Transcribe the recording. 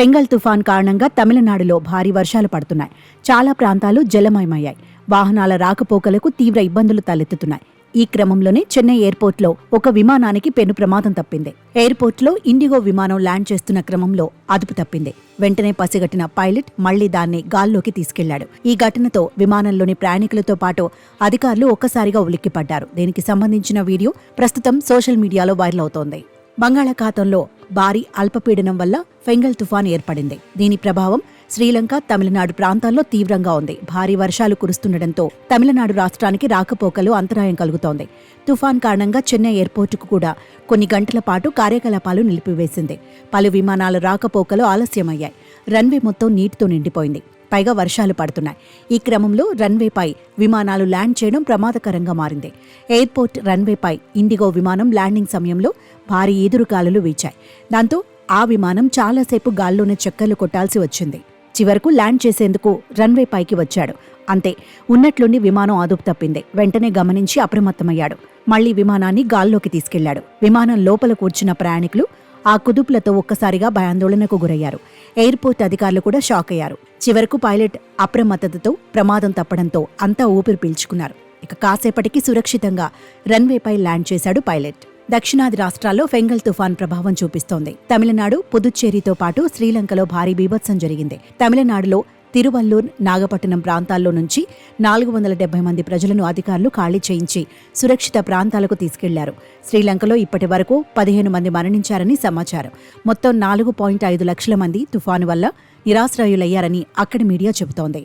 Fengal తుఫాన్ కారణంగా తమిళనాడులో భారీ వర్షాలు పడుతున్నాయి. చాలా ప్రాంతాలు జలమయమయ్యాయి. వాహనాల రాకపోకలకు తీవ్ర ఇబ్బందులు తలెత్తుతున్నాయి. ఈ క్రమంలోనే చెన్నై ఎయిర్పోర్ట్లో ఒక విమానానికి పెను ప్రమాదం తప్పింది. ఎయిర్పోర్ట్లో ఇండిగో విమానం ల్యాండ్ చేస్తున్న క్రమంలో అదుపు తప్పింది. వెంటనే పసిగట్టిన పైలట్ మళ్లీ దాన్ని గాల్లోకి తీసుకెళ్లాడు. ఈ ఘటనతో విమానంలోని ప్రయాణికులతో పాటు అధికారులు ఒక్కసారిగా ఉలిక్కిపడ్డారు. దీనికి సంబంధించిన వీడియో ప్రస్తుతం సోషల్ మీడియాలో వైరల్ అవుతోంది. బంగాళాఖాతంలో భారీ అల్పపీడనం వల్ల ఫెంగల్ తుఫాన్ ఏర్పడింది. దీని ప్రభావం శ్రీలంక, తమిళనాడు ప్రాంతాల్లో తీవ్రంగా ఉంది. భారీ వర్షాలు కురుస్తుండటంతో తమిళనాడు రాష్ట్రానికి రాకపోకలు అంతరాయం కలుగుతోంది. తుఫాన్ కారణంగా చెన్నై ఎయిర్పోర్టుకు కూడా కొన్ని గంటల పాటు కార్యకలాపాలు నిలిపివేసింది. పలు విమానాల రాకపోకలు ఆలస్యమయ్యాయి. రన్వే మొత్తం నీటితో నిండిపోయింది. పైగా వర్షాలు పడుతున్నాయి. ఈ క్రమంలో రన్వేపై విమానాలు ల్యాండ్ చేయడం ప్రమాదకరంగా మారింది. ఎయిర్పోర్ట్ రన్వేపై ఇండిగో విమానం ల్యాండింగ్ సమయంలో భారీ ఈదురుగాలులు వీచాయి. దాంతో ఆ విమానం చాలాసేపు గాల్లోనే చక్కర్లు కొట్టాల్సి వచ్చింది. చివరకు ల్యాండ్ చేసేందుకు రన్వే పైకి వచ్చాడు. అంతే, ఉన్నట్లుండి విమానం అదుపు తప్పింది. వెంటనే గమనించి అప్రమత్తమయ్యాడు. మళ్లీ విమానాన్ని గాల్లోకి తీసుకెళ్లాడు. విమానం లోపల కూర్చున్న ప్రయాణికులు ఆ కుదుపులతో ఒక్కసారిగా భయాందోళనకు గురయ్యారు. ఎయిర్పోర్ట్ అధికారులు కూడా షాక్ అయ్యారు. చివరకు పైలట్ అప్రమత్తతతో ప్రమాదం తప్పడంతో అంతా ఊపిరి పీల్చుకున్నారు. ఇక కాసేపటికి సురక్షితంగా రన్వేపై ల్యాండ్ చేశాడు పైలట్. దక్షిణాది రాష్ట్రాల్లో ఫెంగల్ తుఫాన్ ప్రభావం చూపిస్తోంది. తమిళనాడు, పుదుచ్చేరితో పాటు శ్రీలంకలో భారీ బీభత్సం జరిగింది. తమిళనాడులో తిరువల్లూర్, నాగపట్టణం ప్రాంతాల్లో నుంచి 470 మంది ప్రజలను అధికారులు ఖాళీ చేయించి సురక్షిత ప్రాంతాలకు తీసుకెళ్లారు. శ్రీలంకలో ఇప్పటి వరకు 15 మంది మరణించారని సమాచారం. మొత్తం 4.5 లక్షల మంది తుఫాను వల్ల నిరాశ్రయులయ్యారని అక్కడి మీడియా చెబుతోంది.